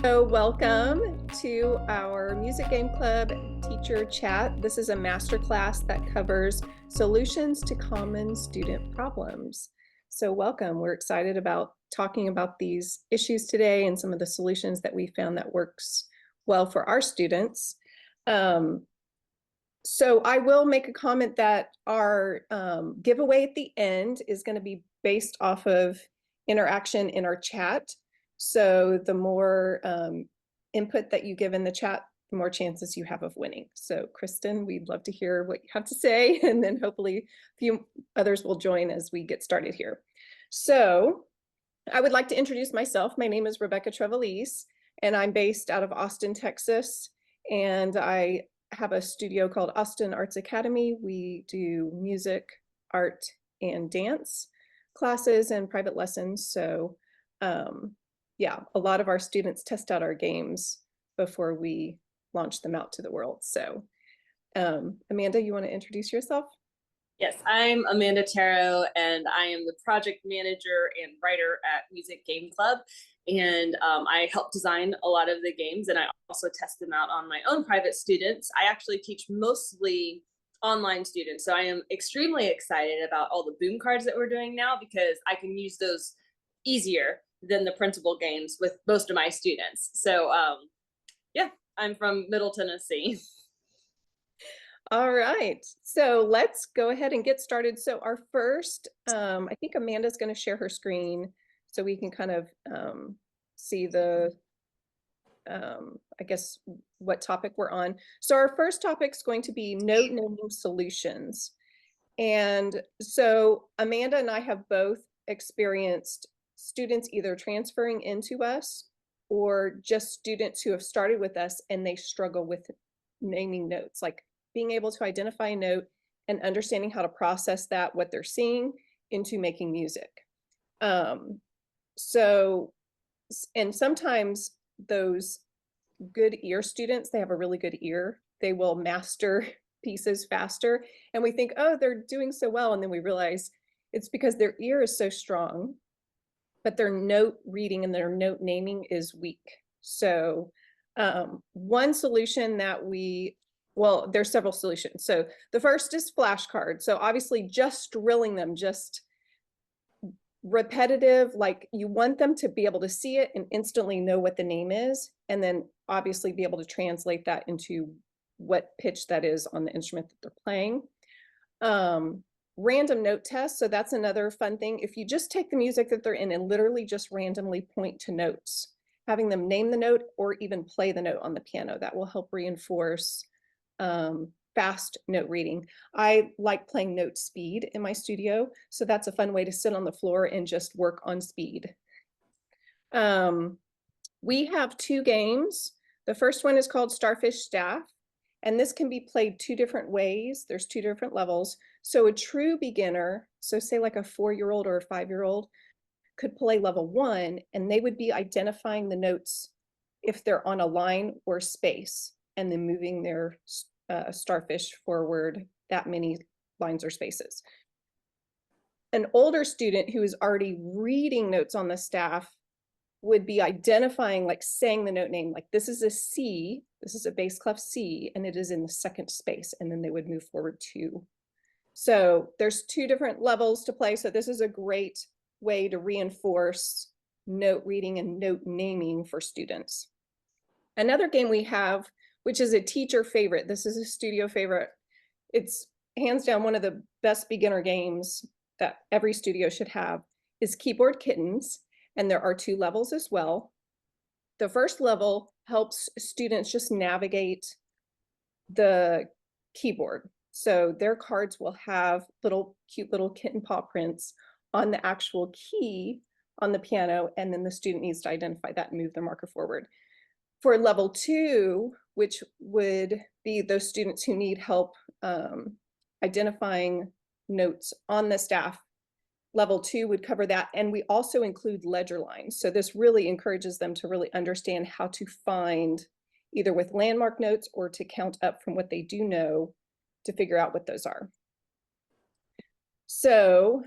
So welcome to our Music Game Club teacher chat. This is a masterclass that covers solutions to common student problems. So welcome. We're excited about talking about these issues today and some of the solutions that we found that works well for our students. So I will make a comment that our giveaway at the end is going to be based off of interaction in our chat. So the more input that you give in the chat, the more chances you have of winning. So Kristen, we'd love to hear what you have to say, and then hopefully a few others will join as we get started here. So I would like to introduce myself. My name is Rebecca Trevelise, and I'm based out of Austin, Texas, and I have a studio called Austin Arts Academy. We do music, art, and dance classes and private lessons. So yeah, a lot of our students test out our games before we launch them out to the world. So Amanda, you want to introduce yourself? Yes, I'm Amanda Taro, and I am the project manager and writer at Music Game Club. And I help design a lot of the games, and I also test them out on my own private students. I actually teach mostly online students, so I am extremely excited about all the boom cards that we're doing now because I can use those easier than the printable games with most of my students. So yeah, I'm from Middle Tennessee. All right, so let's go ahead and get started. So our first, I think Amanda's going to share her screen so we can kind of see the, I guess, what topic we're on. So our first topic is going to be note naming solutions. And so Amanda and I have both experienced students either transferring into us or just students who have started with us and they struggle with naming notes, like being able to identify a note and understanding how to process that, what they're seeing, into making music. So, and sometimes those good ear students, they have a really good ear. They will master pieces faster. And we think, oh, they're doing so well. And then we realize it's because their ear is so strong, but their note reading and their note naming is weak. So one solution that well, there's several solutions. So the first is flashcards. So obviously just drilling them, just repetitive, like you want them to be able to see it and instantly know what the name is, and then obviously be able to translate that into what pitch that is on the instrument that they're playing. Random note tests. So that's another fun thing. If you just take the music that they're in and literally just randomly point to notes, having them name the note or even play the note on the piano, that will help reinforce fast note reading. I like playing note speed in my studio, so that's a fun way to sit on the floor and just work on speed. We have two games. The first one is called Starfish Staff, and this can be played two different ways. There's two different levels. So a true beginner, so say like a 4-year-old or a 5-year-old, could play level 1, and they would be identifying the notes if they're on a line or space, and then moving their starfish forward that many lines or spaces. An older student who is already reading notes on the staff would be identifying, like saying the note name, like this is a C, this is a bass clef C, and it is in the second space, and then they would move forward 2. So there's two different levels to play. So this is a great way to reinforce note reading and note naming for students. Another game we have, which is a teacher favorite, this is a studio favorite, it's hands down one of the best beginner games that every studio should have, is Keyboard Kittens. And there are 2 levels as well. The first level helps students just navigate the keyboard. So their cards will have cute little kitten paw prints on the actual key on the piano, and then the student needs to identify that and move their marker forward. For level 2, which would be those students who need help identifying notes on the staff, level 2 would cover that. And we also include ledger lines. So this really encourages them to really understand how to find, either with landmark notes or to count up from what they do know to figure out what those are. So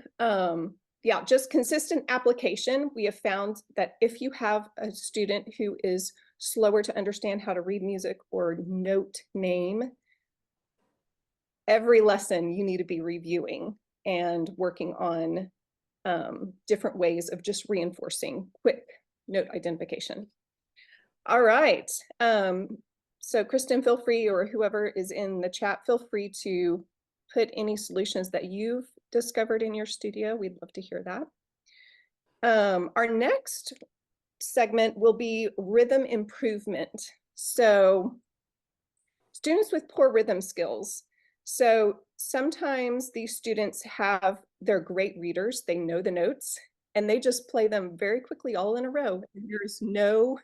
yeah, just consistent application. We have found that if you have a student who is slower to understand how to read music or note name, every lesson you need to be reviewing and working on different ways of just reinforcing quick note identification. All right. So Kristen, feel free, or whoever is in the chat, feel free to put any solutions that you've discovered in your studio. We'd love to hear that. Our next segment will be rhythm improvement. So students with poor rhythm skills. So sometimes these students they're great readers, they know the notes, and they just play them very quickly all in a row. There's no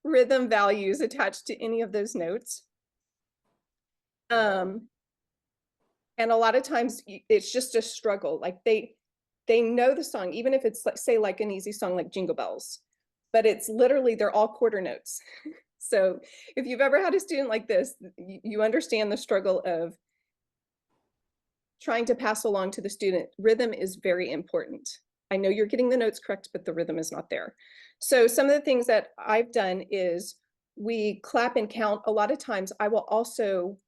rhythm values attached to any of those notes. And a lot of times it's just a struggle. Like they know the song, even if it's like, say like an easy song like Jingle Bells, but it's literally, they're all quarter notes. So if you've ever had a student like this, you understand the struggle of trying to pass along to the student. Rhythm is very important. I know you're getting the notes correct, but the rhythm is not there. So some of the things that I've done is we clap and count. A lot of times I will also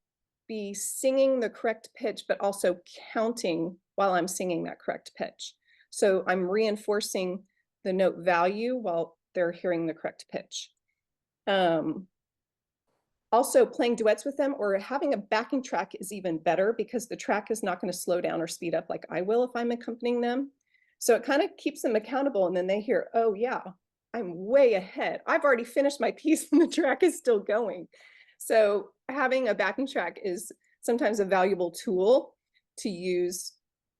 be singing the correct pitch, but also counting while I'm singing that correct pitch. So I'm reinforcing the note value while they're hearing the correct pitch. Also playing duets with them or having a backing track is even better because the track is not going to slow down or speed up like I will if I'm accompanying them. So it kind of keeps them accountable, and then they hear, oh yeah, I'm way ahead. I've already finished my piece and the track is still going. So having a backing track is sometimes a valuable tool to use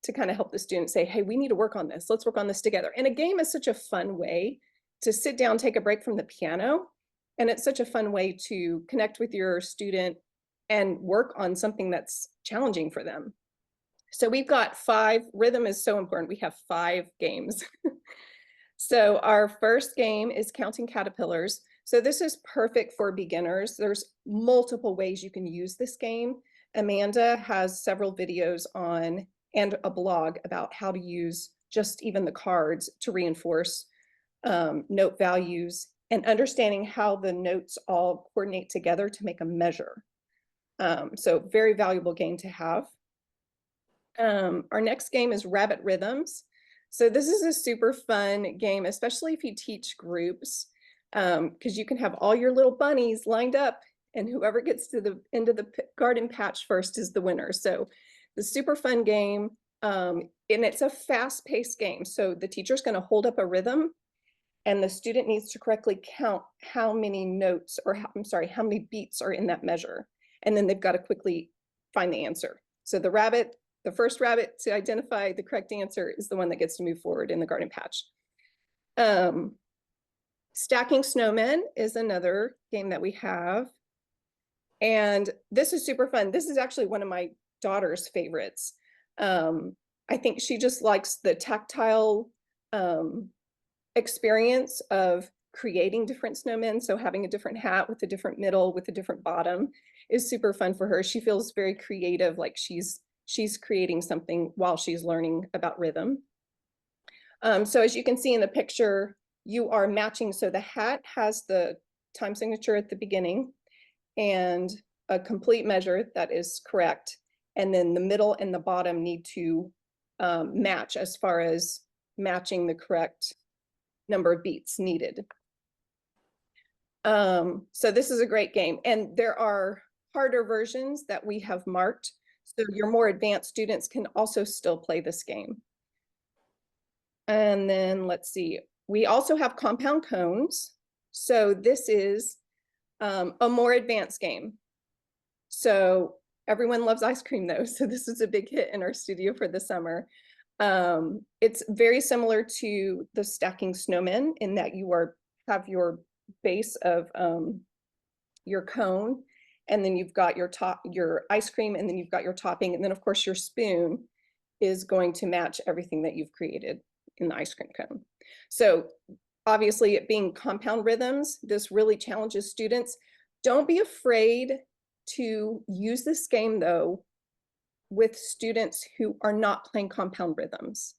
to kind of help the student say, hey, we need to work on this. Let's work on this together. And a game is such a fun way to sit down, take a break from the piano. And it's such a fun way to connect with your student and work on something that's challenging for them. So we've got 5, rhythm is so important. We have 5 games. So our first game is Counting Caterpillars. So this is perfect for beginners. There's multiple ways you can use this game. Amanda has several videos on and a blog about how to use just even the cards to reinforce note values and understanding how the notes all coordinate together to make a measure. So very valuable game to have. Our next game is Rabbit Rhythms. So this is a super fun game, especially if you teach groups, because you can have all your little bunnies lined up and whoever gets to the end of the garden patch first is the winner. So the super fun game, and it's a fast-paced game. So the teacher's going to hold up a rhythm and the student needs to correctly count how many notes, or how many beats are in that measure. And then they've got to quickly find the answer. So the first rabbit to identify the correct answer is the one that gets to move forward in the garden patch. Stacking Snowmen is another game that we have. And this is super fun. This is actually one of my daughter's favorites. I think she just likes the tactile experience of creating different snowmen. So having a different hat with a different middle with a different bottom is super fun for her. She feels very creative, like she's creating something while she's learning about rhythm. So as you can see in the picture, you are matching. So the hat has the time signature at the beginning and a complete measure that is correct. And then the middle and the bottom need to match as far as matching the correct number of beats needed. So this is a great game. And there are harder versions that we have marked. So your more advanced students can also still play this game. And then let's see, we also have compound cones. So this is a more advanced game. So everyone loves ice cream though. So this is a big hit in our studio for the summer. It's very similar to the Stacking Snowmen in that you have your base of your cone, and then you've got your ice cream, and then you've got your topping, and then of course your spoon is going to match everything that you've created in the ice cream cone. So obviously it being compound rhythms, this really challenges students. Don't be afraid to use this game though with students who are not playing compound rhythms.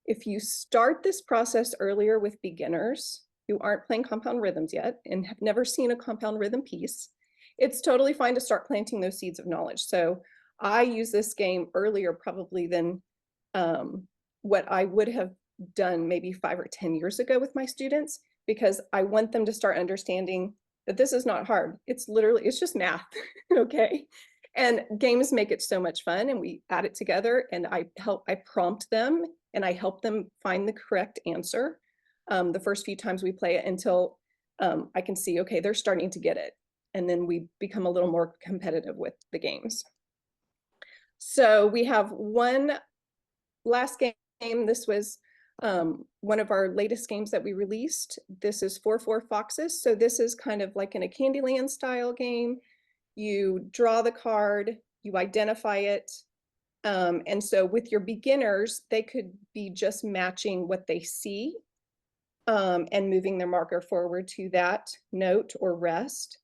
if you start this process earlier with beginners who aren't playing compound rhythms yet and have never seen a compound rhythm piece, it's totally fine to start planting those seeds of knowledge. So I use this game earlier probably than what I would have done maybe 5 or 10 years ago with my students, because I want them to start understanding that this is not hard. It's literally, it's just math, okay? And games make it so much fun, and we add it together, and I prompt them and I help them find the correct answer the first few times we play it until I can see, okay, they're starting to get it. And then we become a little more competitive with the games. So we have one last game. This was one of our latest games that we released. This is 4 Foxes. So this is kind of like in a Candyland style game. You draw the card, you identify it. And so with your beginners, they could be just matching what they see and moving their marker forward to that note or rest.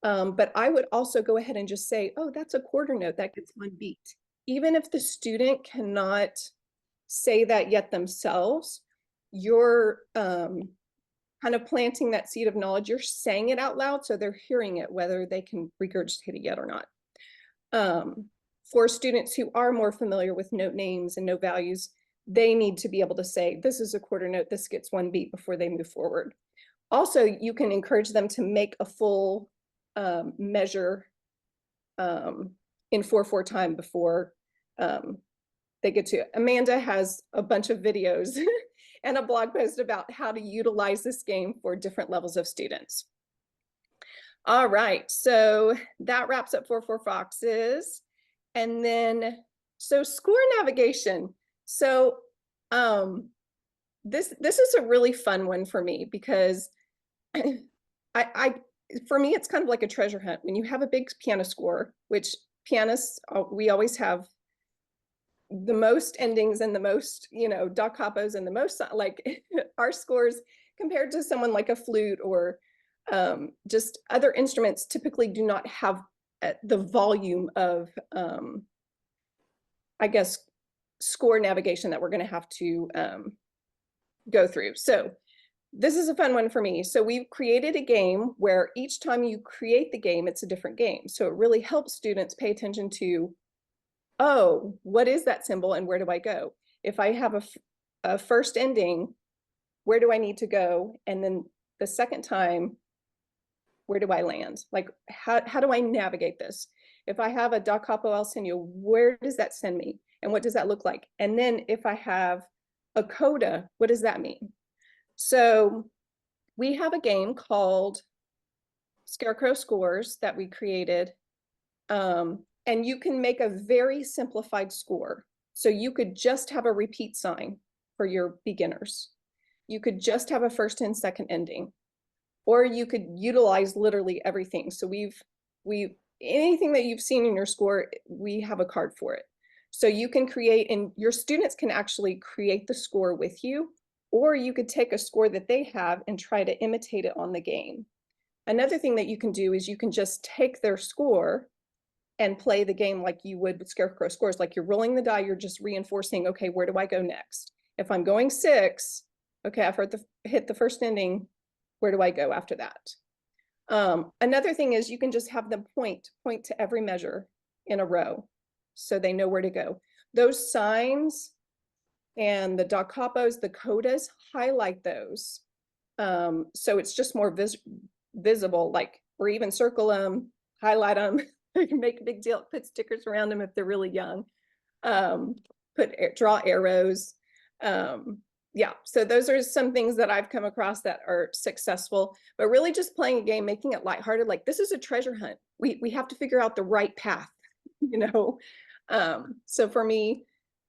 But I would also go ahead and just say, oh, that's a quarter note, that gets 1 beat. Even if the student cannot say that yet themselves, you're kind of planting that seed of knowledge. You're saying it out loud, so they're hearing it, whether they can regurgitate it yet or not. For students who are more familiar with note names and note values, they need to be able to say, this is a quarter note, this gets 1 beat before they move forward. Also, you can encourage them to make a full measure in 4/4 time before they get to it. Amanda has a bunch of videos and a blog post about how to utilize this game for different levels of students. All right, so that wraps up 4 Foxes. And then, so score navigation. So this is a really fun one for me, because for me, it's kind of like a treasure hunt. When you have a big piano score, which pianists, we always have the most endings and the most, da capos and the most, like our scores compared to someone like a flute or just other instruments typically do not have the volume of, I guess, score navigation that we're going to have to go through. So this is a fun one for me. So we've created a game where each time you create the game, it's a different game. So it really helps students pay attention to, oh, what is that symbol and where do I go? If I have a first ending, where do I need to go? And then the second time, where do I land? Like, how do I navigate this? If I have a da capo el segno, where does that send me? And what does that look like? And then if I have a coda, what does that mean? So we have a game called Scarecrow Scores that we created. And you can make a very simplified score. So you could just have a repeat sign for your beginners. You could just have a first and second ending, or you could utilize literally everything. So we've anything that you've seen in your score, we have a card for it. So you can create, and your students can actually create the score with you, or you could take a score that they have and try to imitate it on the game. Another thing that you can do is you can just take their score and play the game like you would with Scarecrow Scores. Like you're rolling the die, you're just reinforcing, okay, where do I go next? If I'm going 6, okay, I've hit the first ending, where do I go after that? Another thing is you can just have them point to every measure in a row so they know where to go. Those signs and the da capos, the codas, highlight those. So it's just more visible, like, or even circle them, highlight them, make a big deal, put stickers around them if they're really young, draw arrows. Yeah, so those are some things that I've come across that are successful, but really just playing a game, making it lighthearted. Like, this is a treasure hunt. We have to figure out the right path, So for me,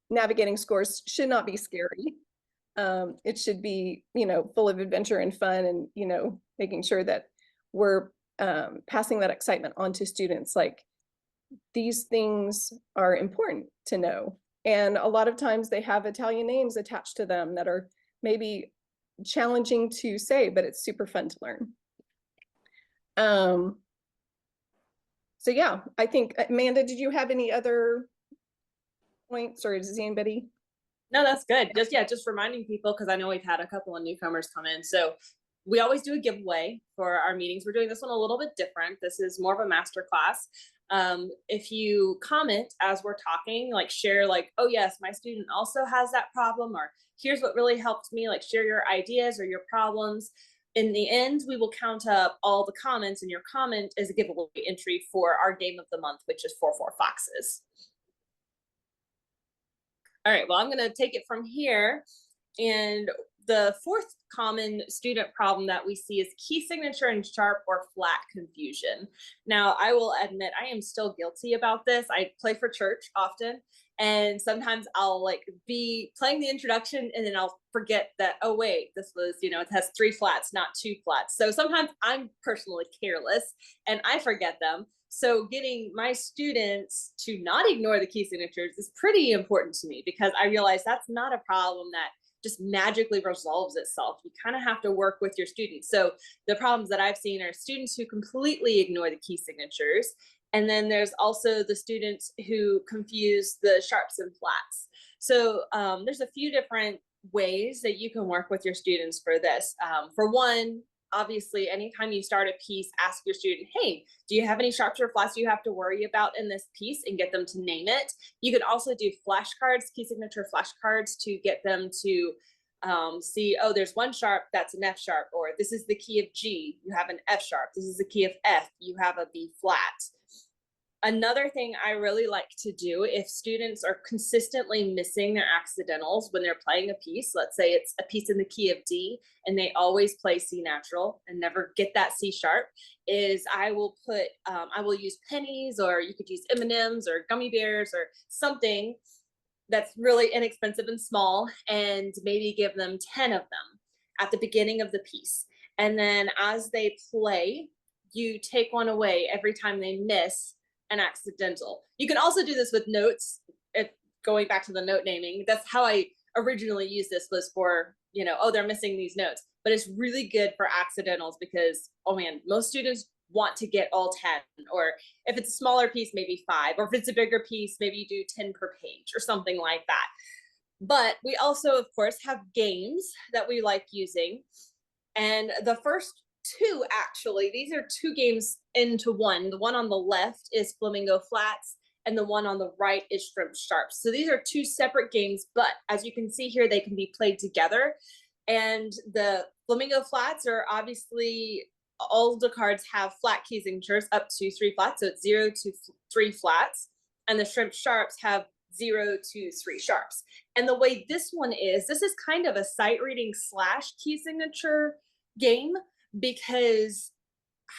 navigating scores should not be scary. It should be, full of adventure and fun, and, making sure that we're passing that excitement on to students. Like, these things are important to know. And a lot of times they have Italian names attached to them that are maybe challenging to say, but it's super fun to learn. So yeah, I think, Amanda, did you have any other points, or does anybody? No, that's good. Just reminding people, because I know we've had a couple of newcomers come in. So we always do a giveaway for our meetings. We're doing this one a little bit different. This is more of a master class. If you comment as we're talking, like share like, oh yes, my student also has that problem, or here's what really helped me, like share your ideas or your problems. In the end, we will count up all the comments, and your comment is a giveaway entry for our game of the month, which is 4 Foxes. All right, well, I'm going to take it from here. And the fourth common student problem that we see is key signature and sharp or flat confusion. Now, I will admit I am still guilty about this. I play for church often, and sometimes I'll like be playing the introduction and then I'll forget that, oh wait, this was, it has 3 flats, not 2 flats. So sometimes I'm personally careless and I forget them. So getting my students to not ignore the key signatures is pretty important to me, because I realize that's not a problem that just magically resolves itself. You kind of have to work with your students. So the problems that I've seen are students who completely ignore the key signatures. And then there's also the students who confuse the sharps and flats. So there's a few different ways that you can work with your students for this. For one, obviously, anytime you start a piece, ask your student, hey, do you have any sharps or flats you have to worry about in this piece, and get them to name it. You can also do flashcards, key signature flashcards, to get them to see, oh, there's one sharp, that's an F sharp, or this is the key of G, you have an F sharp, this is the key of F, you have a B flat. Another thing I really like to do, if students are consistently missing their accidentals when they're playing a piece, let's say it's a piece in the key of D and they always play C natural and never get that C sharp, is I will use pennies, or you could use M&Ms or gummy bears or something that's really inexpensive and small, and maybe give them 10 of them at the beginning of the piece. And then as they play, you take one away every time they miss an accidental. You can also do this with notes. If going back to the note naming, that's how I originally used this, was for, oh, they're missing these notes. But it's really good for accidentals, because, oh man, most students want to get all 10, or if it's a smaller piece, maybe 5, or if it's a bigger piece, maybe you do 10 per page or something like that. But we also, of course, have games that we like using. And the first 2, actually, these are 2 games into one. The one on the left is Flamingo Flats, and the one on the right is Shrimp Sharps. So these are 2 separate games, but as you can see here, they can be played together. And the Flamingo Flats are obviously, all the cards have flat key signatures up to 3 flats, so it's 0 to 3 flats. And the Shrimp Sharps have 0 to 3 sharps. And the way this one is, this is kind of a sight reading / key signature game, because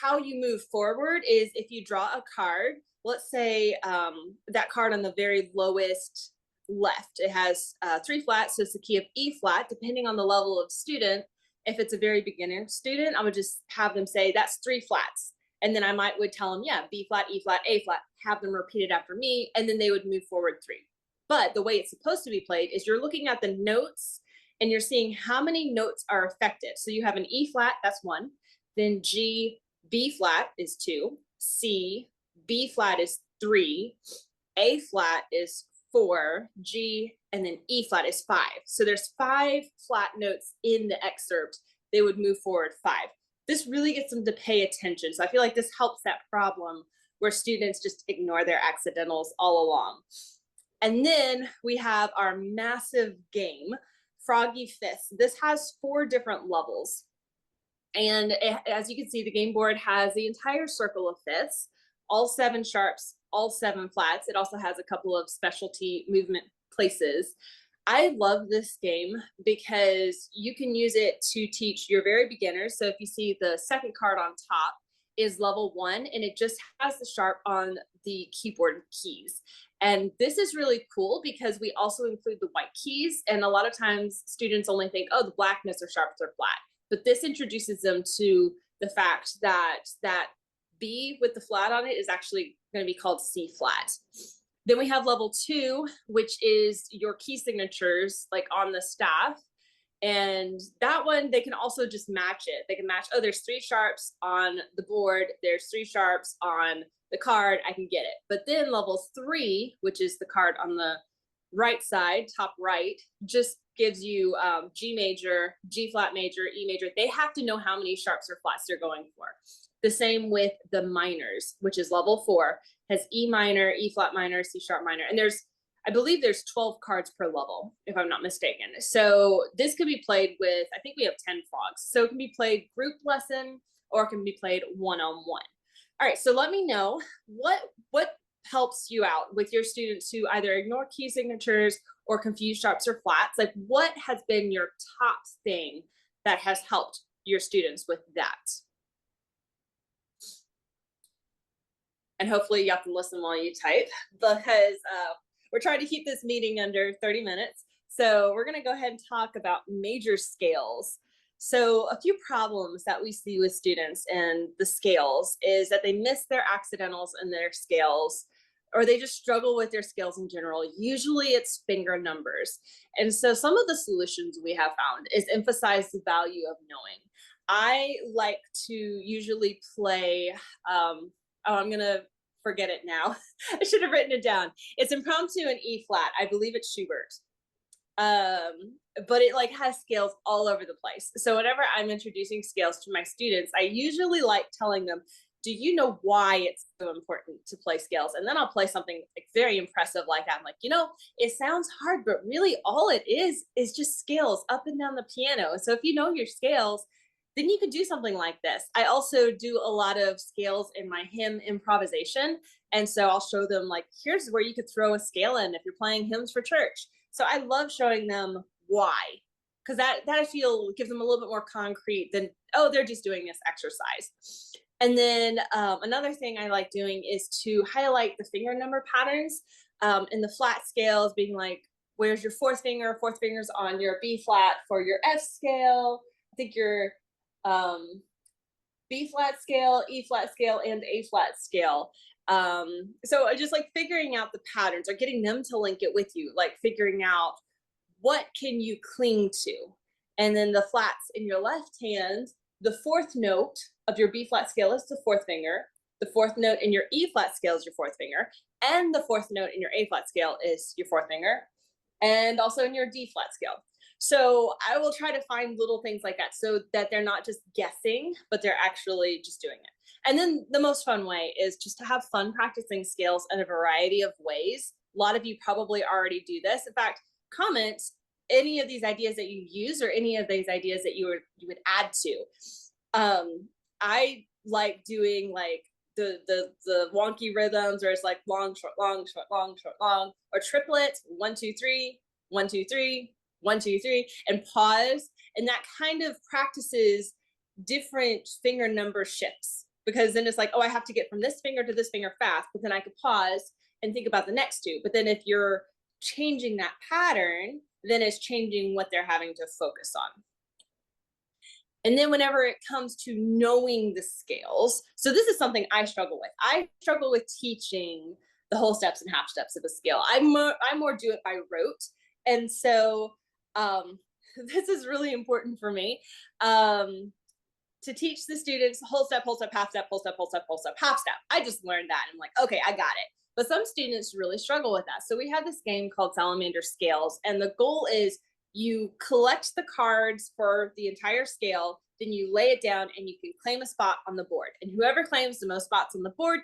how you move forward is, if you draw a card, let's say that card on the very lowest left, it has 3 flats, so it's the key of E flat. Depending on the level of student, if it's a very beginner student, I would just have them say, that's 3 flats. And then I would tell them, yeah, B flat, E flat, A flat, have them repeat it after me, and then they would move forward 3. But the way it's supposed to be played is you're looking at the notes and you're seeing how many notes are affected. So you have an E flat, that's 1. Then G, B flat is 2. C, B flat is 3. A flat is 4. G, and then E flat is 5. So there's 5 flat notes in the excerpt. They would move forward 5. This really gets them to pay attention. So I feel like this helps that problem where students just ignore their accidentals all along. And then we have our massive game, Froggy Fists. This has 4 different levels. And as you can see, the game board has the entire circle of fifths, all 7 sharps, all 7 flats. It also has a couple of specialty movement places. I love this game because you can use it to teach your very beginners. So if you see the second card on top is level 1, and it just has the sharp on the keyboard keys. And this is really cool because we also include the white keys. And a lot of times students only think, oh, the blackness or sharps are flat. But this introduces them to the fact that that B with the flat on it is actually going to be called C flat. Then we have level 2, which is your key signatures like on the staff. And that one, they can also just match it. They can match, oh, there's 3 sharps on the board. There's 3 sharps on the card. I can get it. But then level 3, which is the card on the right side, top right, just gives you G major, G flat major, E major. They have to know how many sharps or flats they're going for. The same with the minors, which is level 4, has E minor, E flat minor, C sharp minor. And I believe there's 12 cards per level, if I'm not mistaken. So this could be played with, I think we have 10 frogs. So it can be played group lesson or it can be played one-on-one. All right, so let me know what helps you out with your students who either ignore key signatures or confuse sharps or flats. Like, what has been your top thing that has helped your students with that? And hopefully y'all can listen while you type, because we're trying to keep this meeting under 30 minutes. So we're going to go ahead and talk about major scales. So a few problems that we see with students and the scales is that they miss their accidentals and their scales, or they just struggle with their scales in general. Usually it's finger numbers. And so some of the solutions we have found is emphasize the value of knowing. I like to usually play, I'm going to forget it now. I should have written it down. It's impromptu in E flat. I believe it's Schubert. But it like has scales all over the place. So whenever I'm introducing scales to my students, I usually like telling them, do you know why it's so important to play scales? And then I'll play something like very impressive like that. I'm like, it sounds hard, but really all it is just scales up and down the piano. So if you know your scales, then you could do something like this. I also do a lot of scales in my hymn improvisation. And so I'll show them like, here's where you could throw a scale in if you're playing hymns for church. So I love showing them why, because that I feel gives them a little bit more concrete than, oh, they're just doing this exercise. And then another thing I like doing is to highlight the finger number patterns in the flat scales, being like, where's your fourth finger? Fourth finger's on your B flat for your F scale. I think your B flat scale, E flat scale, and A flat scale. So I just like figuring out the patterns or getting them to link it with you, like figuring out what can you cling to. And then the flats in your left hand, the fourth note of your B flat scale is the fourth finger. The fourth note in your E flat scale is your fourth finger. And the fourth note in your A flat scale is your fourth finger. And also in your D flat scale. So I will try to find little things like that so that they're not just guessing, but they're actually just doing it. And then the most fun way is just to have fun practicing scales in a variety of ways. A lot of you probably already do this. In fact, comment any of these ideas that you use or any of these ideas that you would add to. I like doing like the wonky rhythms, or it's like long, short, long, short, long, short, long, or triplet, 1, 2, 3, 1, 2, 3, 1, 2, 3, and pause. And that kind of practices different finger number shifts, because then it's like, oh, I have to get from this finger to this finger fast, but then I could pause and think about the next two. But then if you're changing that pattern, then it's changing what they're having to focus on. And then whenever it comes to knowing the scales, so this is something I struggle with. I struggle with teaching the whole steps and half steps of a scale. I more do it by rote. And so this is really important for me to teach the students whole step, half step, whole step, whole step, whole step, half step. I just learned that. And I'm like, okay, I got it. But some students really struggle with that. So we have this game called Salamander Scales. And the goal is you collect the cards for the entire scale, then you lay it down and you can claim a spot on the board. And whoever claims the most spots on the board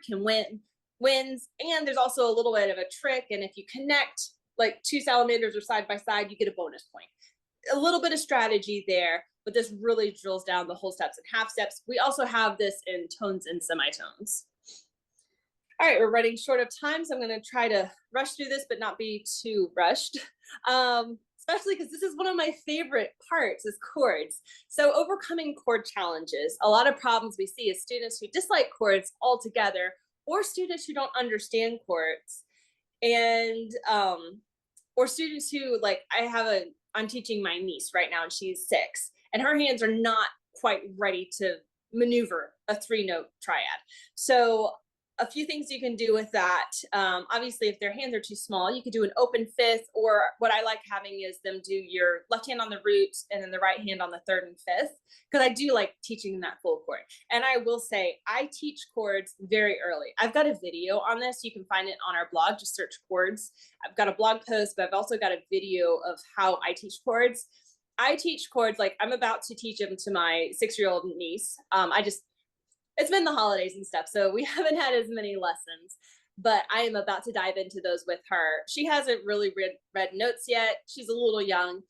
wins. And there's also a little bit of a trick. And if you connect like 2 salamanders are side by side, you get a bonus point. A little bit of strategy there, but this really drills down the whole steps and half steps. We also have this in tones and semitones. All right, we're running short of time, so I'm going to try to rush through this, but not be too rushed. Especially because this is one of my favorite parts is chords. So overcoming chord challenges, a lot of problems we see is students who dislike chords altogether, or students who don't understand chords, and or students who, like, I'm teaching my niece right now, and she's 6, and her hands are not quite ready to maneuver a 3-note triad. So a few things you can do with that. Obviously, if their hands are too small, you could do an open fifth, or what I like having is them do your left hand on the root and then the right hand on the third and fifth, because I do like teaching that full chord. And I will say, I teach chords very early. I've got a video on this. You can find it on our blog. Just search chords. I've got a blog post, but I've also got a video of how I teach chords. I teach chords like I'm about to teach them to my 6-year-old niece. It's been the holidays and stuff, so we haven't had as many lessons, but I am about to dive into those with her. She hasn't really read notes yet. She's a little young,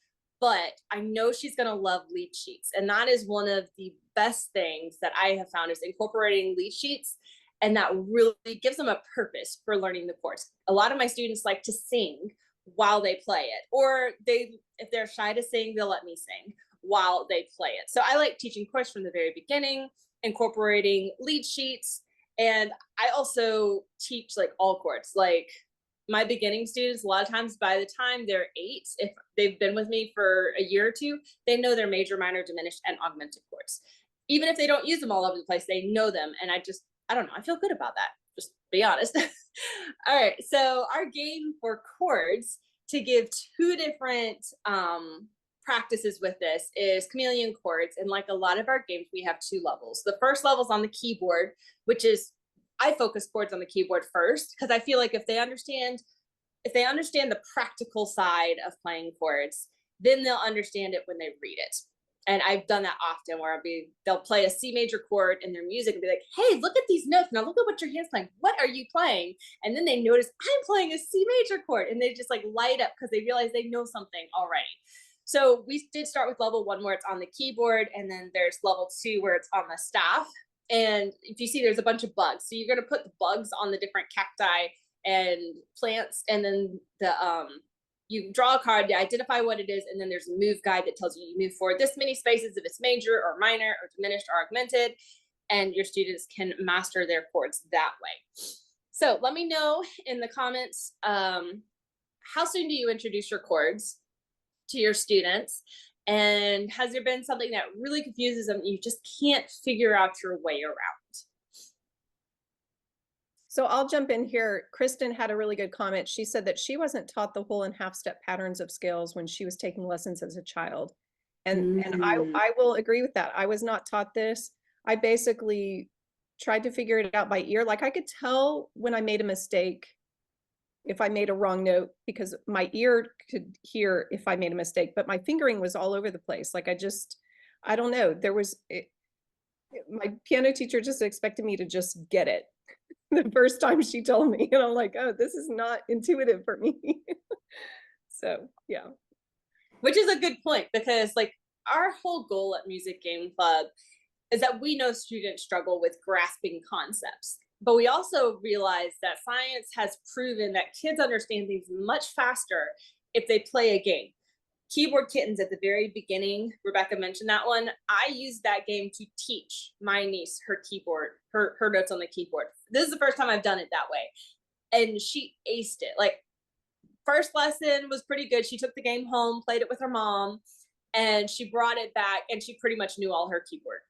but I know she's going to love lead sheets. And that is one of the best things that I have found, is incorporating lead sheets. And that really gives them a purpose for learning the chords. A lot of my students like to sing while they play it, or if they're shy to sing, they'll let me sing while they play it. So I like teaching chords from the very beginning, incorporating lead sheets. And I also teach like all chords. Like my beginning students, a lot of times by the time they're 8, if they've been with me for a year or two, they know their major, minor, diminished, and augmented chords. Even if they don't use them all over the place, they know them. And I don't know, I feel good about that. Just be honest. All right, so our game for chords, to give 2 different practices with this, is chameleon chords. And like a lot of our games, we have 2 levels. The first level is on the keyboard, which is, I focus chords on the keyboard first, because I feel like if they understand the practical side of playing chords, then they'll understand it when they read it. And I've done that often, where they'll play a C major chord in their music and be like, hey, look at these notes. Now look at what your hand's playing. What are you playing? And then they notice I'm playing a C major chord, and they just like light up because they realize they know something already. So we did start with level 1 where it's on the keyboard, and then there's level 2 where it's on the staff. And if you see, there's a bunch of bugs. So you're going to put the bugs on the different cacti and plants, and then you draw a card to identify what it is, and then there's a move guide that tells you move forward this many spaces if it's major or minor or diminished or augmented, and your students can master their chords that way. So let me know in the comments, how soon do you introduce your chords to your students? And has there been something that really confuses them, you just can't figure out your way around? So I'll jump in here. Kristen had a really good comment. She said that she wasn't taught the whole and half step patterns of scales when she was taking lessons as a child. And I will agree with that. I was not taught this. I basically tried to figure it out by ear. Like I could tell when I made a mistake, if I made a wrong note, because my ear could hear if I made a mistake, but my fingering was all over the place. Like I don't know. My piano teacher just expected me to just get it the first time she told me, and I'm like, oh, this is not intuitive for me. So yeah. Which is a good point, because like our whole goal at Music Game Club is that we know students struggle with grasping concepts, but we also realize that science has proven that kids understand things much faster if they play a game. Keyboard Kittens at the very beginning, Rebecca mentioned that one. I used that game to teach my niece her keyboard, her notes on the keyboard. This is the first time I've done it that way. And she aced it. Like, first lesson was pretty good. She took the game home, played it with her mom, and she brought it back, and she pretty much knew all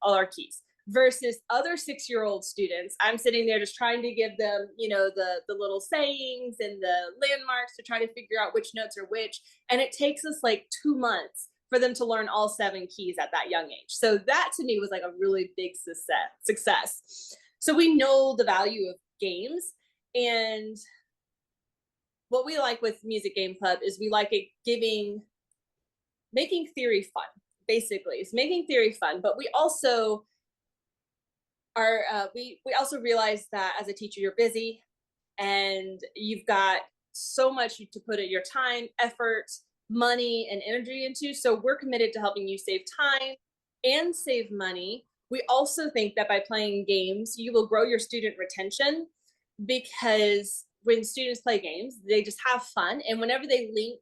our keys. Versus other 6-year-old students, I'm sitting there just trying to give them, the little sayings and the landmarks to try to figure out which notes are which. And it takes us like 2 months for them to learn all 7 keys at that young age. So that to me was like a really big success. So we know the value of games, and what we like with Music Game Club is we like it making theory fun, basically. It's making theory fun, but we also we also realize that as a teacher, you're busy and you've got so much to put in your time, effort, money, and energy into. So we're committed to helping you save time and save money. We also think that by playing games, you will grow your student retention, because when students play games, they just have fun. And whenever they link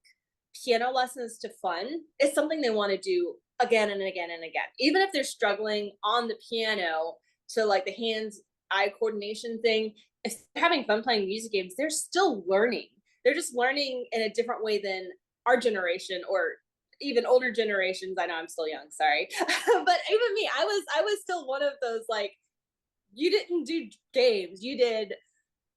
piano lessons to fun, it's something they want to do again and again and again. Even if they're struggling on the piano to like the hands-eye coordination thing, if they're having fun playing music games, they're still learning. They're just learning in a different way than our generation or even older generations. I know I'm still young, sorry. But even me, I was still one of those like you didn't do games, you did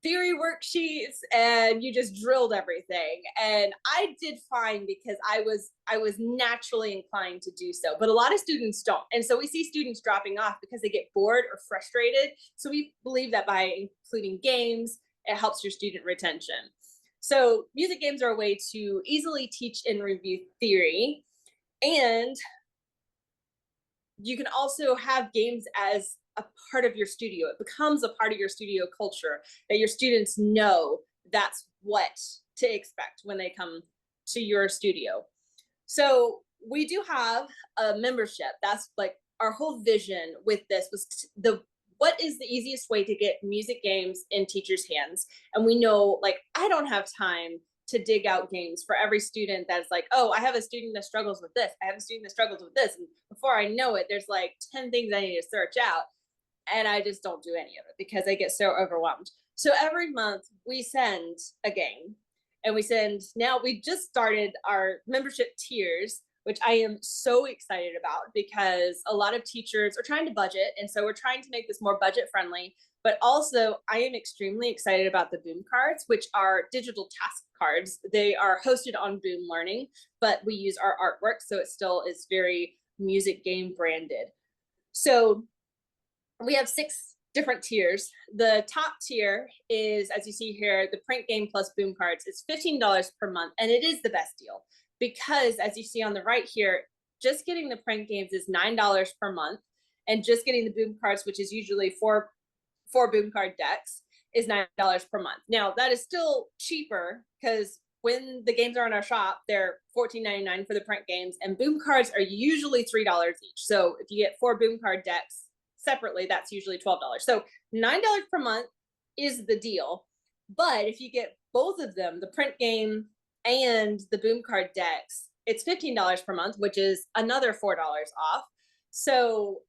theory worksheets and you just drilled everything. And I did fine because I was naturally inclined to do so, but a lot of students don't. And so we see students dropping off because they get bored or frustrated. So we believe that by including games, it helps your student retention. So music games are a way to easily teach and review theory. And you can also have games as a part of your studio. It becomes a part of your studio culture that your students know that's what to expect when they come to your studio. So we do have a membership. That's like our whole vision with this was what is the easiest way to get music games in teachers' hands? And we know, like, I don't have time to dig out games for every student that's like, oh, I have a student that struggles with this. I have a student that struggles with this. And before I know it, there's like 10 things I need to search out. And I just don't do any of it because I get so overwhelmed. So every month we send a game, and now we just started our membership tiers, which I am so excited about because a lot of teachers are trying to budget. And so we're trying to make this more budget friendly. But also, I am extremely excited about the Boom cards, which are digital task cards. They are hosted on Boom Learning, but we use our artwork, so it still is very music game branded. So we have 6 different tiers. The top tier is, as you see here, the print game plus Boom cards. It's $15 per month, and it is the best deal because, as you see on the right here, just getting the print games is $9 per month, and just getting the Boom cards, which is usually four Boom card decks, is $9 per month. Now that is still cheaper because when the games are in our shop, they're $14.99 for the print games, and Boom cards are usually $3 each. So if you get 4 Boom card decks separately, that's usually $12. So $9 per month is the deal. But if you get both of them, the print game and the Boom card decks, it's $15 per month, which is another $4 off. So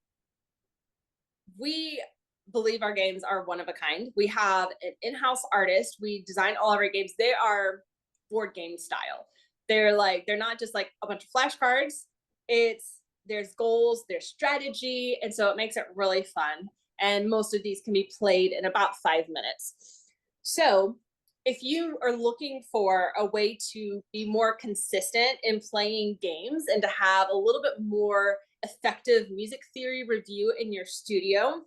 we believe our games are one of a kind. We have an in-house artist. We design all of our games. They are board game style. They're not just like a bunch of flashcards. There's goals, there's strategy, and so it makes it really fun. And most of these can be played in about 5 minutes. So if you are looking for a way to be more consistent in playing games and to have a little bit more effective music theory review in your studio,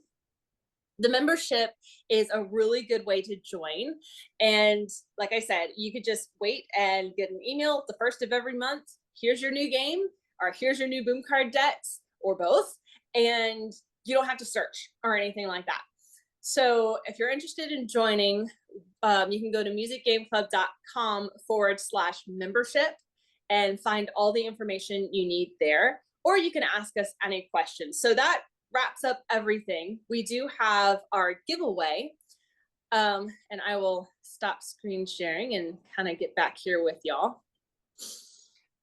the membership is a really good way to join. And like I said, you could just wait and get an email the first of every month. Here's your new game, or here's your new Boom card decks, or both. And you don't have to search or anything like that. So if you're interested in joining, you can go to musicgameclub.com/membership and find all the information you need there, or you can ask us any questions. So that wraps up everything. We do have our giveaway, and I will stop screen sharing and kind of get back here with y'all.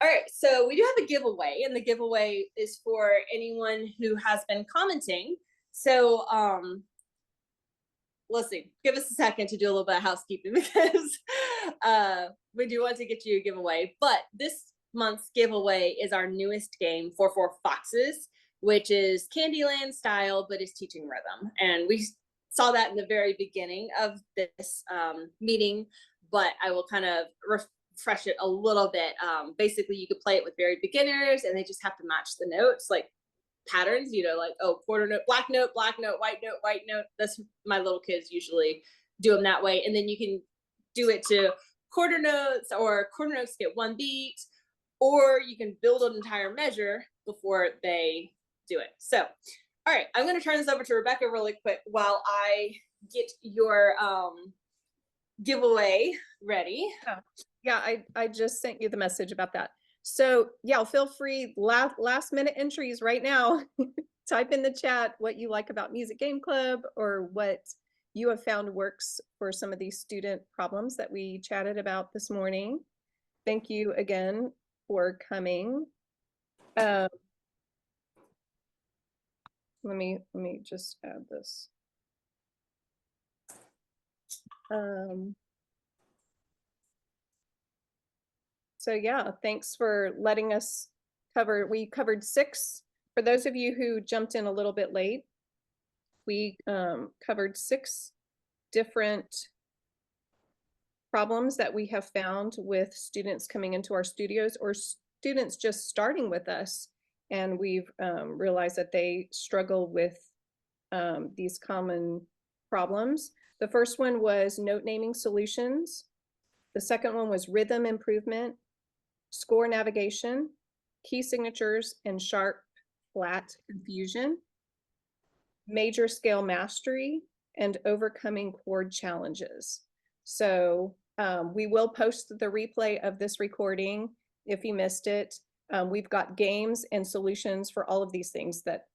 All right, so we do have a giveaway, and the giveaway is for anyone who has been commenting. So let's see, give us a second to do a little bit of housekeeping because we do want to get you a giveaway. But this month's giveaway is our newest game, 4 Foxes, which is Candyland style, but is teaching rhythm. And we saw that in the very beginning of this meeting, but I will kind of refresh it a little bit. Basically, you could play it with very beginners, and they just have to match the notes, like patterns, like, oh, quarter note, white note, white note. That's my little kids usually do them that way. And then you can do it to quarter notes, or quarter notes get 1 beat, or you can build an entire measure before they do it. So, all right, I'm going to turn this over to Rebecca really quick while I get your giveaway ready. Yeah, I just sent you the message about that. So yeah, feel free, last minute entries right now. Type in the chat what you like about Music Game Club, or what you have found works for some of these student problems that we chatted about this morning. Thank you again for coming. Let me just add this. So yeah, thanks for letting us we covered 6. For those of you who jumped in a little bit late, we covered 6 different problems that we have found with students coming into our studios or students just starting with us. And we've realized that they struggle with these common problems. The first one was note naming solutions. The second one was rhythm improvement, score navigation, key signatures, and sharp flat confusion, major scale mastery, and overcoming chord challenges. So we will post the replay of this recording if you missed it. We've got games and solutions for all of these things that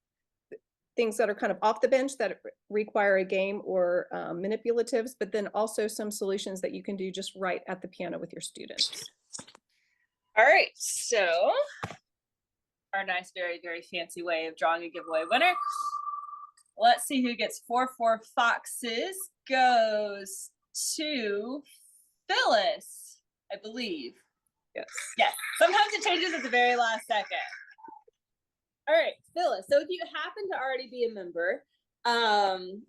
are kind of off the bench that require a game or manipulatives, but then also some solutions that you can do just right at the piano with your students. All right, so our nice, very, very fancy way of drawing a giveaway winner. Let's see who gets 4 foxes. Goes to Phyllis, I believe. Yes. Yes. Sometimes it changes at the very last second. All right, Phyllis. So if you happen to already be a member,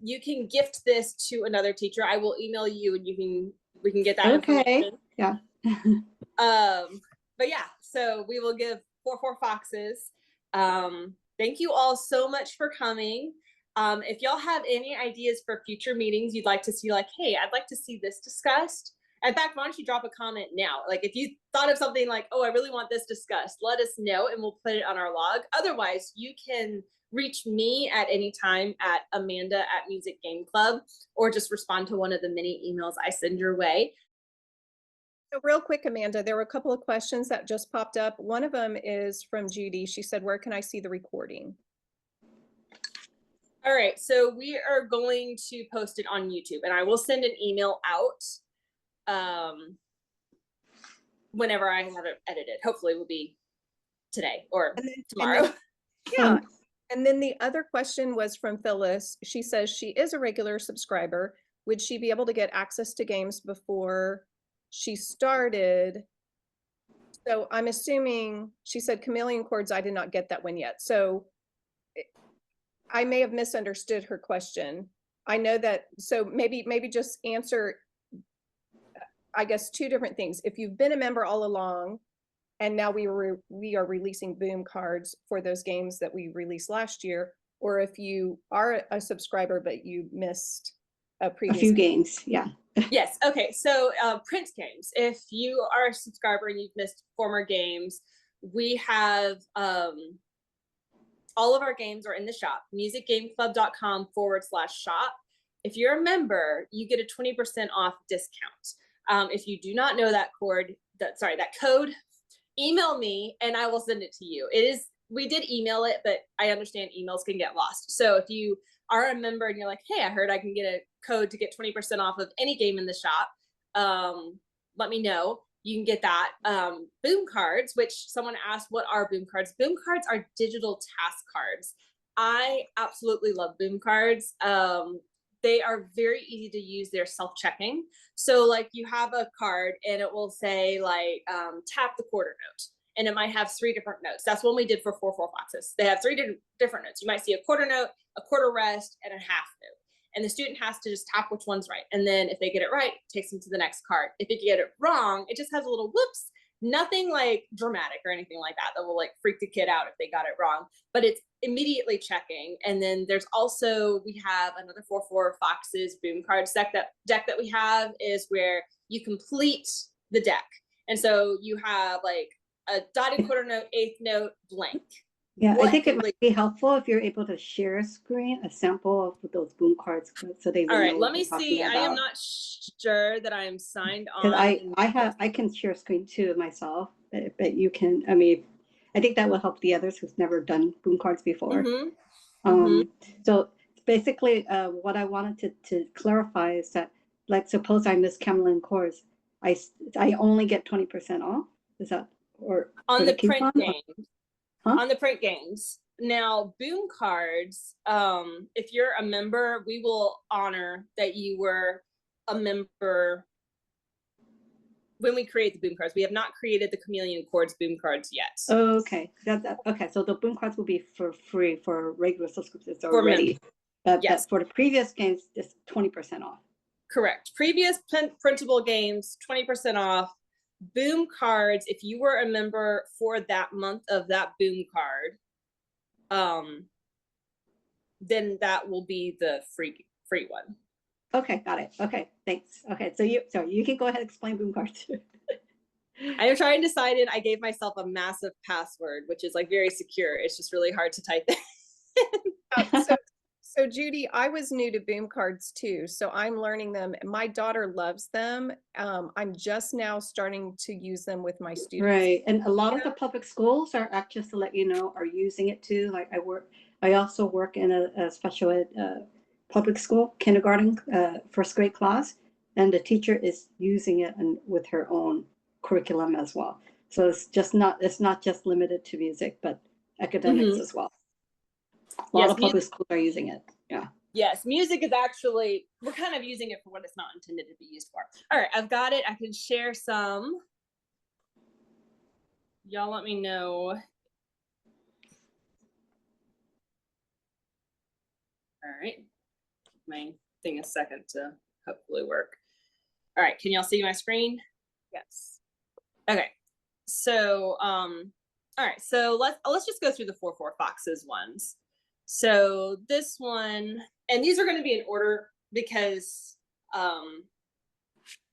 you can gift this to another teacher. I will email you, and we can get that information. Yeah. But yeah, so we will give 4 foxes. Thank you all so much for coming. If y'all have any ideas for future meetings you'd like to see, like, hey, I'd like to see this discussed. In fact, why don't you drop a comment now? Like, if you thought of something like, oh, I really want this discussed, let us know and we'll put it on our log. Otherwise, you can reach me at any time at Amanda@Music Game Club, or just respond to one of the many emails I send your way. So real quick, Amanda, there were a couple of questions that just popped up. One of them is from Judy. She said, where can I see the recording? All right, so we are going to post it on YouTube, and I will send an email out whenever I have it edited. Hopefully it will be today or tomorrow. Yeah. And then the other question was from Phyllis. She says she is a regular subscriber. Would she be able to get access to games before she started? So I'm assuming she said chameleon chords. I did not get that one yet. So I may have misunderstood her question. I know that, so maybe just answer, I guess, 2 different things. If you've been a member all along, and now we are releasing boom cards for those games that we released last year, or if you are a subscriber but you missed a few games, yeah. Yes, okay, so print games. If you are a subscriber and you've missed former games, we have all of our games are in the shop, musicgameclub.com/shop. If you're a member, you get a 20% off discount. If you do not know that code, email me and I will send it to you. We did email it, but I understand emails can get lost. So if you are a member and you're like, hey, I heard I can get a code to get 20% off of any game in the shop, let me know. You can get that. Boom cards, which someone asked, what are boom cards? Boom cards are digital task cards. I absolutely love boom cards. They are very easy to use. They're self-checking. So like you have a card and it will say like, tap the quarter note. And it might have 3 different notes. That's what we did for 4 foxes. They have 3 different notes. You might see a quarter note, a quarter rest, and a half note. And the student has to just tap which one's right. And then if they get it right, it takes them to the next card. If they get it wrong, it just has a little whoops, nothing like dramatic or anything like that will like freak the kid out if they got it wrong, but it's immediately checking. And then there's also, we have another 4 foxes boom cards deck that we have is where you complete the deck. And so you have like a dotted quarter note, 8th note, blank. Yeah, I think it might be helpful if you're able to share a screen, a sample of those boom cards, so they will. All right, know let me see. I am not sure that I am signed on. Because I can share screen too myself, but you can. I mean, I think that will help the others who's never done boom cards before. So basically, what I wanted to clarify is that, like, suppose I miss chameleon chords, I only get 20% off. Is that or on the print game? Huh? On the print games. Now, boom cards, if you're a member, we will honor that you were a member when we create the boom cards. We have not created the chameleon chords boom cards yet. Okay. Okay. So the boom cards will be for free for regular subscriptions already. But Yes. for the previous games, it's 20% off. Correct. Previous printable games, 20% off. Boom cards, if you were a member for that month of that boom card, then that will be the free one. Okay, got it. Okay, thanks. Okay, so you can go ahead and explain boom cards. I'm trying to sign in. I gave myself a massive password, which is like very secure. It's just really hard to type in. So Judy, I was new to boom cards too, so I'm learning them. My daughter loves them. I'm just now starting to use them with my students. Right, and a lot of the public schools are actually, just to let you know, are using it too. Like I also work in a special ed public school, kindergarten, first grade class, and the teacher is using it with her own curriculum as well. So it's not just limited to music, but academics as well. A lot of public schools are using it. Yeah. Yes, music is actually, we're kind of using it for what it's not intended to be used for. All right, I've got it. I can share some. Y'all let me know. All right. My thing a second to hopefully work. All right, can y'all see my screen? Yes. Okay. So, all right, so let's just go through the 4-4 Foxes ones. So this one, and these are going to be in order because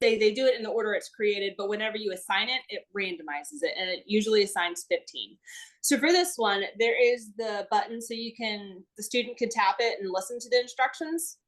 they do it in the order it's created, but whenever you assign it, it randomizes it, and it usually assigns 15. So for this one, there is the button so the student can tap it and listen to the instructions.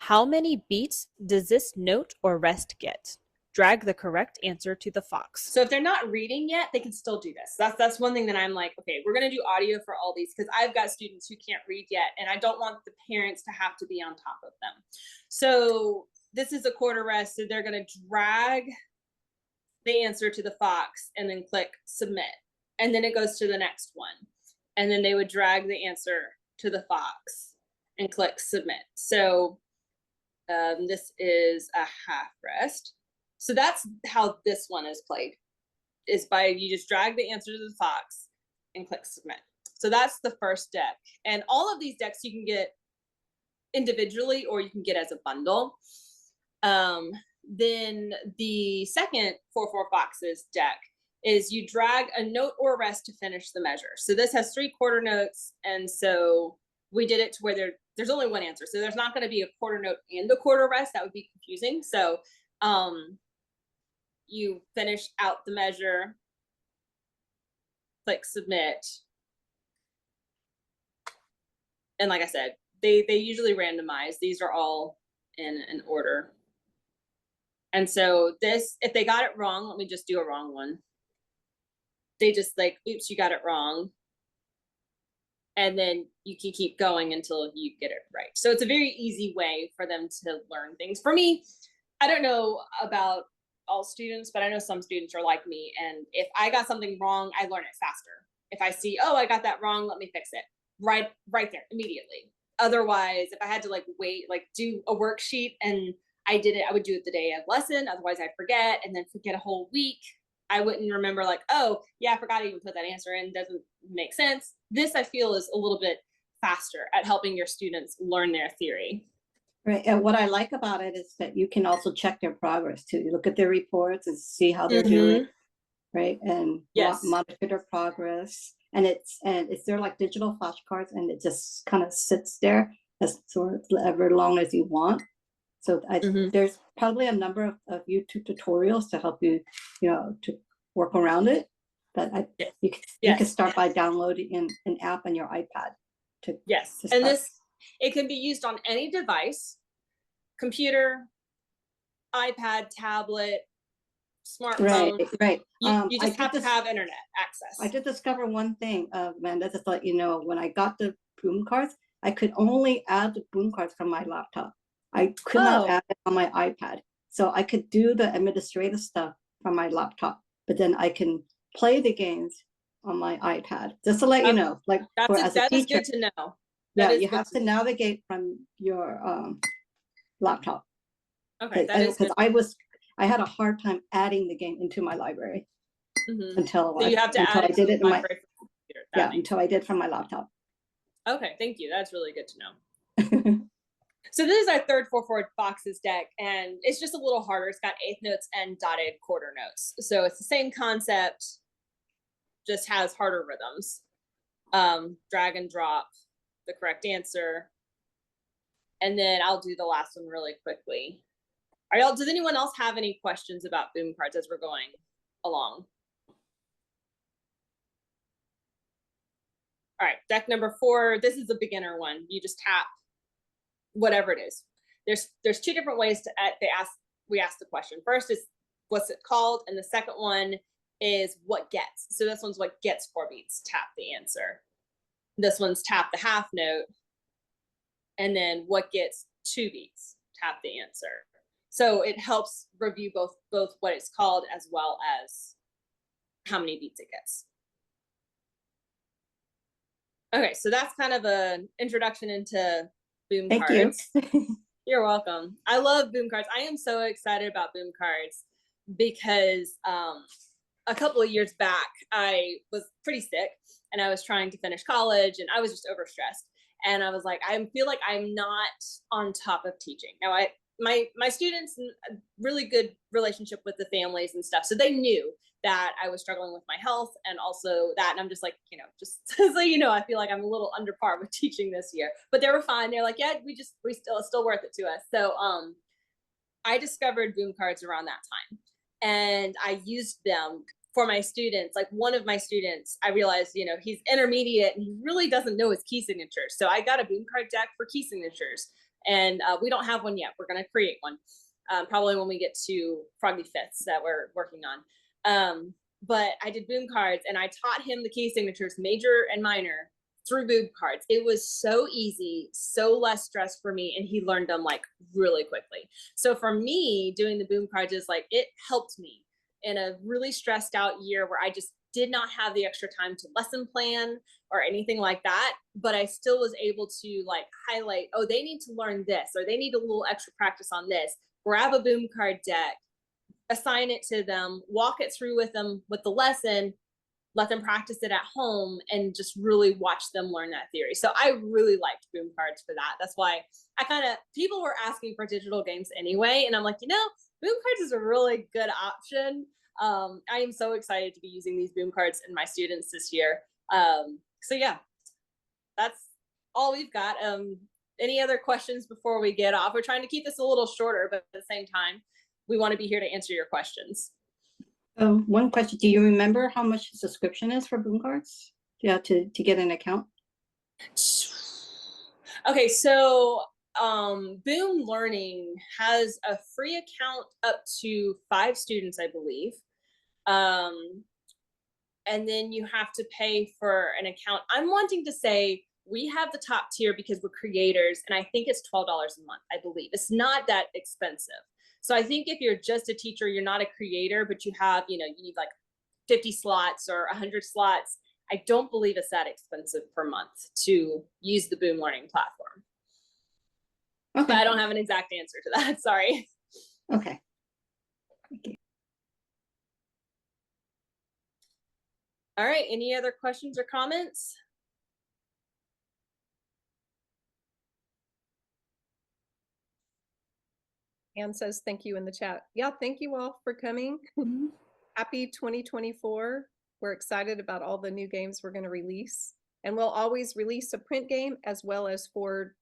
How many beats does this note or rest get? Drag the correct answer to the fox. So if they're not reading yet, they can still do this. That's one thing that I'm like, okay, we're going to do audio for all these because I've got students who can't read yet, and I don't want the parents to have to be on top of them. So this is a quarter rest, so they're going to drag the answer to the fox and then click submit. And then it goes to the next one. And then they would drag the answer to the fox and click submit. So this is a half rest. So that's how this one is played, is by you just drag the answer to the fox and click submit. So that's the first deck. And all of these decks you can get individually or you can get as a bundle. Then the second 4-4 Foxes deck is you drag a note or rest to finish the measure. So this has 3 quarter notes, and so we did it to where there's only one answer. So there's not going to be a quarter note and a quarter rest. That would be confusing. So you finish out the measure, click submit. And like I said, they usually randomize. These are all in an order. And so this, if they got it wrong, let me just do a wrong one. They just like, oops, you got it wrong. And then you can keep going until you get it right. So it's a very easy way for them to learn things. For me, I don't know about all students, but I know some students are like me. And if I got something wrong, I learn it faster. If I see, oh, I got that wrong, let me fix it. Right there, immediately. Otherwise, if I had to like wait, like do a worksheet and I did it, I would do it the day of lesson. Otherwise I'd forget and then forget a whole week. I wouldn't remember like, oh yeah, I forgot to even put that answer in. Doesn't make sense. This I feel is a little bit faster at helping your students learn their theory. Right, and what I like about it is that you can also check their progress too. You look at their reports and see how they're doing, right? And monitor their progress. And it's they're like digital flashcards, and it just kind of sits there as sort of ever long as you want. So there's probably a number of YouTube tutorials to help you, to work around it. But you can start by downloading an app on your iPad. And it can be used on any device, computer, iPad, tablet, smartphone. Right. You just have to have internet access. I did discover one thing, Amanda, just to let you know, when I got the boom cards, I could only add the boom cards from my laptop. I could not add it on my iPad. So I could do the administrative stuff from my laptop, but then I can play the games on my iPad. Just to let you know, like as a teacher, is good to know. You have to navigate from your laptop. Okay, because I had a hard time adding the game into my library until I did it in my until I did from my laptop. Okay, thank you. That's really good to know. So this is our third 4/4 boxes deck, and it's just a little harder. It's got eighth notes and dotted quarter notes. So it's the same concept, just has harder rhythms. Drag and drop the correct answer. And then I'll do the last one really quickly. Does anyone else have any questions about boom cards as we're going along? All right, deck number 4. This is a beginner one. You just tap whatever it is. There's two different ways to we ask the question. First is what's it called, and the second one is what gets. So this one's what gets 4 beats. Tap the answer. This one's tap the half note, and then what gets 2 beats. Tap the answer. So it helps review both what it's called as well as how many beats it gets. Okay, so that's kind of an introduction into boom cards. Thank you. You're welcome. I love boom cards. I am so excited about boom cards because a couple of years back, I was pretty sick and I was trying to finish college and I was just overstressed. And I was like, I feel like I'm not on top of teaching. Now, my students, a really good relationship with the families and stuff. So they knew that I was struggling with my health and also that. And I'm just like, just so I feel like I'm a little under par with teaching this year, but they were fine. They're like, yeah, it's still worth it to us. So I discovered boom cards around that time and I used them for my students. Like one of my students, I realized, he's intermediate and he really doesn't know his key signatures. So I got a boom card deck for key signatures. And we don't have one yet. We're going to create one probably when we get to Froggy Fifths that we're working on. But I did boom cards and I taught him the key signatures, major and minor, through boom cards. It was so easy, so less stress for me. And he learned them like really quickly. So for me, doing the boom cards is like, it helped me in a really stressed out year where I just did not have the extra time to lesson plan or anything like that, but I still was able to like highlight, oh, they need to learn this, or they need a little extra practice on this. Grab a boom card deck, assign it to them, walk it through with them with the lesson, let them practice it at home, and just really watch them learn that theory. So I really liked boom cards for that. That's why people were asking for digital games anyway, and I'm like, boom cards is a really good option. I am so excited to be using these boom cards in my students this year. So yeah, that's all we've got. Any other questions before we get off? We're trying to keep this a little shorter, but at the same time, we want to be here to answer your questions. One question, do you remember how much the subscription is for boom cards? Yeah, to get an account? Okay, so Boom Learning has a free account up to 5 students, I believe. And then you have to pay for an account. I'm wanting to say we have the top tier because we're creators, and I think it's $12 a month, I believe. It's not that expensive. So I think if you're just a teacher, you're not a creator, but you have, you need like 50 slots or 100 slots, I don't believe it's that expensive per month to use the Boom Learning platform. Okay. But I don't have an exact answer to that. Sorry. Okay. Thank you. All right. Any other questions or comments? Anne says thank you in the chat. Yeah, thank you all for coming. Happy 2024. We're excited about all the new games we're going to release. And we'll always release a print game as well as 4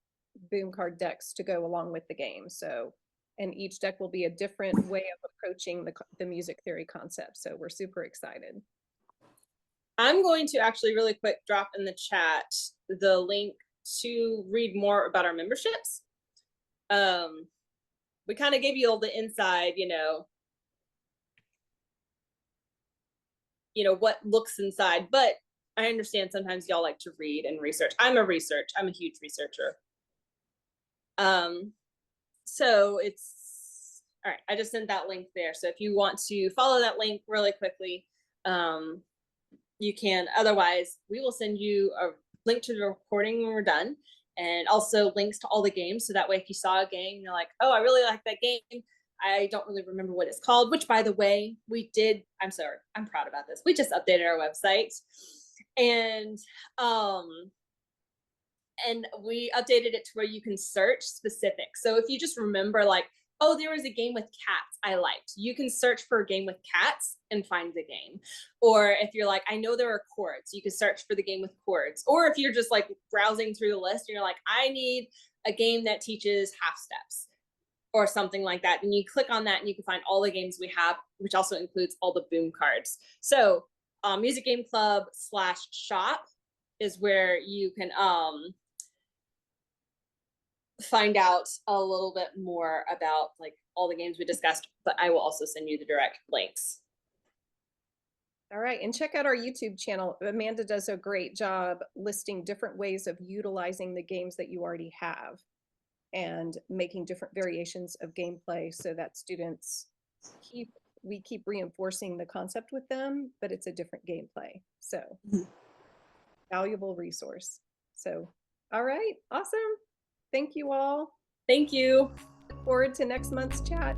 boom card decks to go along with the game. So, and each deck will be a different way of approaching the music theory concept. So we're super excited. I'm going to actually really quick drop in the chat the link to read more about our memberships. We kind of gave you all the inside, what looks inside, but I understand sometimes y'all like to read and research. I'm a huge researcher. So it's, all right, I just sent that link there. So if you want to follow that link really quickly, you can. Otherwise, we will send you a link to the recording when we're done, and also links to all the games. So that way, if you saw a game, you're like, oh, I really like that game. I don't really remember what it's called, which by the way, we did. I'm sorry, I'm proud about this. We just updated our website, and and we updated it to where you can search specific. So if you just remember like, oh, there was a game with cats I liked, you can search for a game with cats and find the game. Or if you're like, I know there are chords, you can search for the game with chords. Or if you're just like browsing through the list and you're like, I need a game that teaches half steps or something like that, and you click on that and you can find all the games we have, which also includes all the boom cards. So Music Game Club /shop is where you can find out a little bit more about like all the games we discussed, but I will also send you the direct links. All right, and check out our YouTube channel. Amanda does a great job listing different ways of utilizing the games that you already have and making different variations of gameplay so that students we keep reinforcing the concept with them, but it's a different gameplay. So valuable resource. So, all right, awesome. Thank you all. Thank you. Look forward to next month's chat.